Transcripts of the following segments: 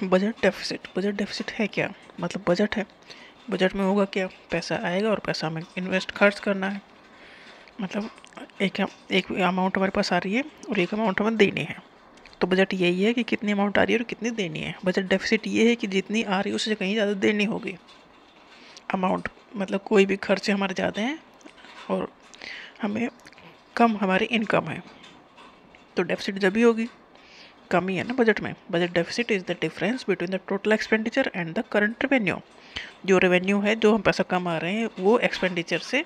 Budget deficit है क्या? मतलब बजट है, बजट में होगा क्या? पैसा आएगा और पैसा हमें इन्वेस्ट खर्च करना है। मतलब एक अमाउंट हमारे पास आ रही है और एक अमाउंट हमें देनी है। तो बजट यही है कि कितनी अमाउंट आ रही है और कितनी देनी है। बजट डेफिसिट ये है कि जितनी आ रही है उससे कहीं ज़्यादा देनी होगी अमाउंट। मतलब कोई भी खर्चे हमारे ज़्यादा हैं और हमें कम हमारी इनकम है, तो डेफिसिट जब भी होगी, कमी है ना बजट में। Budget deficit is the difference between the total expenditure and the current revenue. जो रेवेन्यू है, जो हम पैसा कमा रहे हैं, वो एक्सपेंडिचर से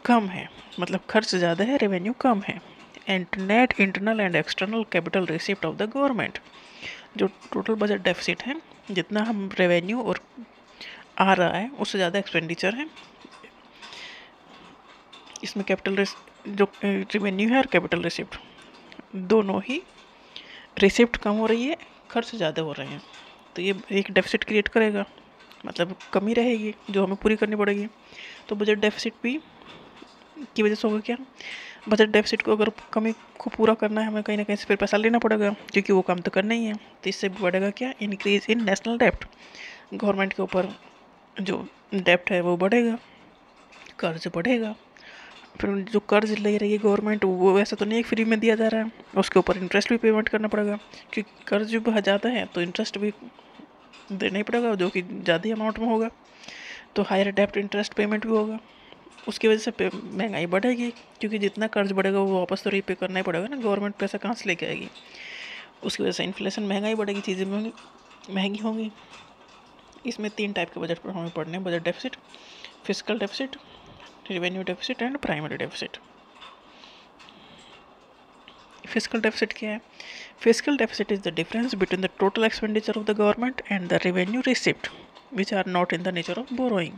कम है, मतलब खर्च ज़्यादा है, रेवेन्यू कम है। And net internal and external capital receipt of the government. जो टोटल बजट डेफिसिट है, जितना हम रेवेन्यू और आ रहा है उससे ज़्यादा एक्सपेंडिचर है। इसमें जो रेवेन्यू है और कैपिटल रिसिप्ट दोनों ही, रिसिप्ट कम हो रही है, खर्च ज़्यादा हो रहे हैं, तो ये एक डेफिसिट क्रिएट करेगा, मतलब कमी रहेगी जो हमें पूरी करनी पड़ेगी। तो बजट डेफिसिट भी की वजह से होगा क्या? बजट डेफिसिट को अगर कमी को पूरा करना है, हमें कहीं ना कहीं से फिर पैसा लेना पड़ेगा, क्योंकि वो काम तो करना ही है। तो इससे बढ़ेगा क्या? इंक्रीज इन नेशनल डेप्ट। गवर्नमेंट के ऊपर जो डेप्ट है वो बढ़ेगा, कर्ज बढ़ेगा। फिर जो कर्ज ले रही है गवर्नमेंट, वो वैसा तो नहीं फ्री में दिया जा रहा है, उसके ऊपर इंटरेस्ट भी पेमेंट करना पड़ेगा, क्योंकि कर्ज भी बहुत ज़्यादा है तो इंटरेस्ट भी देना ही पड़ेगा, जो कि ज़्यादा अमाउंट में होगा, तो हायर डेप्ट इंटरेस्ट पेमेंट भी होगा। उसकी वजह से महंगाई बढ़ेगी, क्योंकि जितना कर्ज बढ़ेगा वो वापस तो रीपे करना ही पड़ेगा ना, गवर्नमेंट पैसा कहाँ से लेके आएगी। उसकी वजह से इन्फ्लेशन, महंगाई बढ़ेगी, चीज़ें महंगी होंगी। इसमें 3 टाइप के बजट पर हमें पढ़ने हैं: budget deficit, physical deficit, revenue deficit and primary deficit. Physical deficit क्या है? Physical deficit is the difference between the total expenditure of the government and the revenue receipt which are not in the nature of borrowing.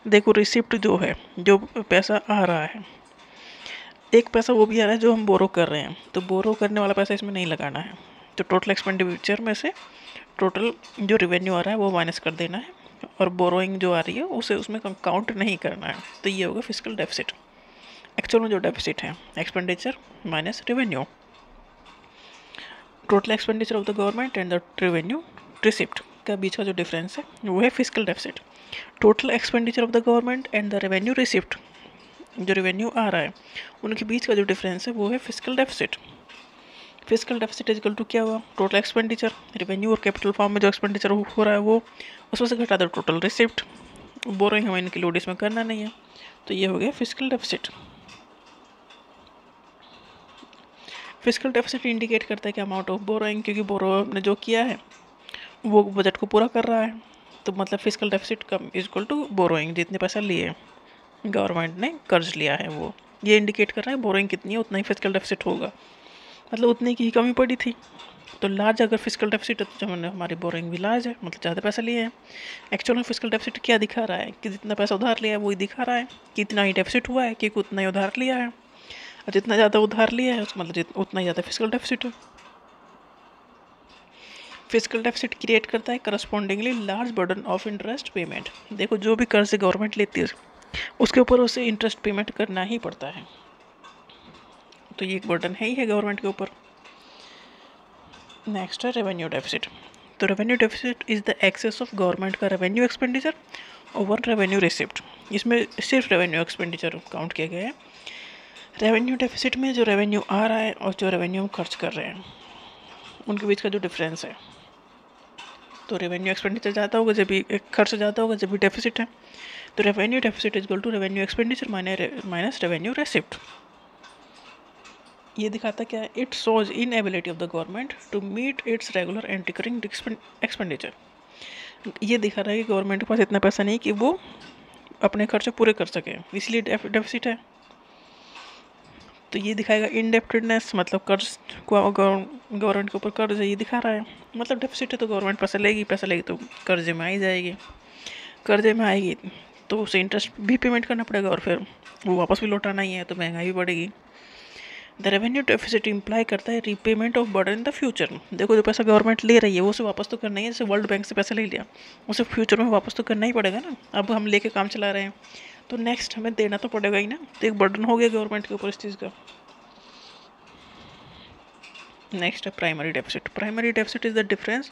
देखो, receipt जो है, जो पैसा आ रहा है, एक पैसा वो भी आ रहा है जो हम बोरो कर रहे हैं, तो बोरो करने वाला पैसा इसमें नहीं लगाना है। तो टोटल एक्सपेंडिचर में से टोटल जो रेवेन्यू आ रहा है वो माइनस कर देना है, और बोरोइंग जो आ रही है उसे उसमें काउंट नहीं करना है। तो ये होगा फिजिकल डेफिसिट। एक्चुअल में जो डेफिसिट है, expenditure minus revenue, total expenditure of the government and the revenue receipt का बीच का जो डिफरेंस है वो है physical deficit. Total expenditure of the government and the revenue receipt, जो रेवेन्यू आ रहा है उनके बीच का जो डिफरेंस है वो है physical deficit. Physical deficit equal to क्या हुआ? टोटल एक्सपेंडिचर, रेवेन्यू और कैपिटल फॉर्म में जो एक्सपेंडिचर हो रहा है वो, उसमें से घटा दो टोटल रिसिप्ट। बोरोइंग हमें इंक्लूड इसमें करना नहीं है, तो ये हो गया physical deficit. Physical deficit indicate करता है कि अमाउंट ऑफ बोरोइंग, क्योंकि बोरो ने जो किया है वो बजट को पूरा कर रहा है, तो मतलब फिजिकल डेफिसिट कम इक्वल टू बोरोइंग, जितने पैसा लिए गवर्नमेंट ने कर्ज लिया है वो, ये इंडिकेट कर रहा है बोरोइंग कितनी है उतना ही फिजिकल डेफिसिट होगा, मतलब उतने की ही कमी पड़ी थी। तो लार्ज अगर फिजिकल डेफिसिट है तो जो हमारी बोरोइंग भी लार्ज है, मतलब ज़्यादा पैसा लिए हैं। एक्चुअल में फिजिकल डेफिसिट क्या दिखा रहा है? कि जितना पैसा उधार लिया है वही दिखा रहा है कि इतना ही डेफिसिट हुआ है, क्योंकि उतना ही उधार लिया है, और जितना ज़्यादा उधार लिया है मतलब उतना ही ज़्यादा फिजिकल डेफिसिट है। फिजिकल डेफिसिट क्रिएट करता है correspondingly large burden of interest payment. देखो, जो भी कर्ज गवर्नमेंट लेती है उसके ऊपर उसे इंटरेस्ट पेमेंट करना ही पड़ता है, तो ये एक बर्डन है ही है गवर्नमेंट के ऊपर। नेक्स्ट है रेवेन्यू डेफिसिट। तो revenue deficit is the excess of government का revenue expenditure over revenue receipt. इसमें सिर्फ रेवेन्यू एक्सपेंडिचर काउंट किया गया है। रेवेन्यू डेफिसिट में जो रेवेन्यू आ रहा है और जो रेवेन्यू हम खर्च कर रहे हैं उनके बीच का जो डिफरेंस है, तो रेवेन्यू एक्सपेंडिचर ज़्यादा होगा जब भी खर्च ज़्यादा होगा, जब भी डेफिसिट है। तो revenue deficit is equal to revenue expenditure minus revenue receipt. ये दिखाता क्या है? It shows inability of the government to meet its regular and recurring expenditure. ये दिखा रहा है कि गवर्नमेंट के पास इतना पैसा नहीं कि वो अपने खर्चे पूरे कर सके, इसलिए डेफिसिट है। तो ये दिखाएगा इनडेप्टेडनेस, मतलब कर्ज को गवर्नमेंट के ऊपर कर्ज है, ये दिखा रहा है। मतलब डेफिसिट है तो गवर्नमेंट पैसा लेगी तो कर्जे में आई जाएगी, कर्जे में आएगी तो उसे इंटरेस्ट भी पेमेंट करना पड़ेगा और फिर वो वापस भी लौटाना ही है, तो महंगाई भी बढ़ेगी। द रेवेन्यू डेफिसिट इंप्लाई करता है repayment of burden in the future. देखो, जो पैसा गवर्नमेंट ले रही है वो उसे वापस तो करना ही है, जैसे वर्ल्ड बैंक से पैसा ले लिया उसे फ्यूचर में वापस तो करना ही पड़ेगा ना। अब हम लेके काम चला रहे हैं तो नेक्स्ट हमें देना तो पड़ेगा ही ना, तो एक बर्डन हो गया गवर्नमेंट के ऊपर इस चीज़ का। नेक्स्ट है primary deficit. Primary deficit is the difference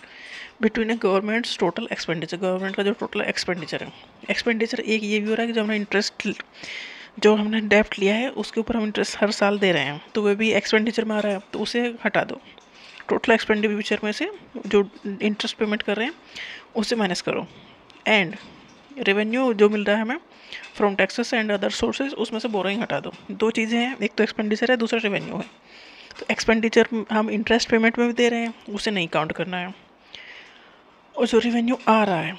between A governments total expenditure. Government का जो टोटल एक्सपेंडिचर है, एक्सपेंडिचर एक ये भी हो रहा है कि जब हमने इंटरेस्ट, जो हमने डेप्ट लिया है उसके ऊपर हम इंटरेस्ट हर साल दे रहे हैं, तो वह भी एक्सपेंडिचर में आ रहा है, तो उसे हटा दो। टोटल एक्सपेंडिचर में से जो इंटरेस्ट पेमेंट कर रहे हैं उसे माइनस करो। एंड रेवेन्यू जो मिल रहा है हमें from taxes and other sources, उसमें से बोरोइंग हटा दो। दो चीज़ें हैं, एक तो एक्सपेंडिचर है, दूसरा रेवेन्यू है। तो एक्सपेंडिचर हम इंटरेस्ट पेमेंट में भी दे रहे हैं, उसे नहीं काउंट करना है। और जो रेवेन्यू आ रहा है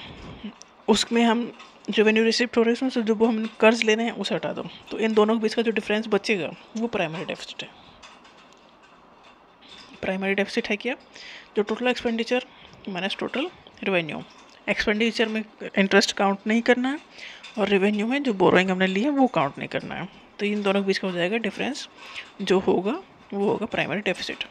उसमें हम रेवेन्यू रिसिप्ट हो रही है, उसमें से जो वो हम कर्ज ले रहे हैं उसे हटा दो। तो इन दोनों के बीच का जो डिफरेंस बचेगा वो प्राइमरी डेफिसिट है। प्राइमरी डेफिसिट है क्या? जो total expenditure minus total revenue. Expenditure में इंटरेस्ट काउंट नहीं करना है और रेवेन्यू में जो बोरोइंग हमने ली है वो काउंट नहीं करना है। तो इन दोनों के बीच का हो जाएगा डिफरेंस, जो होगा वो होगा प्राइमरी डेफिसिट।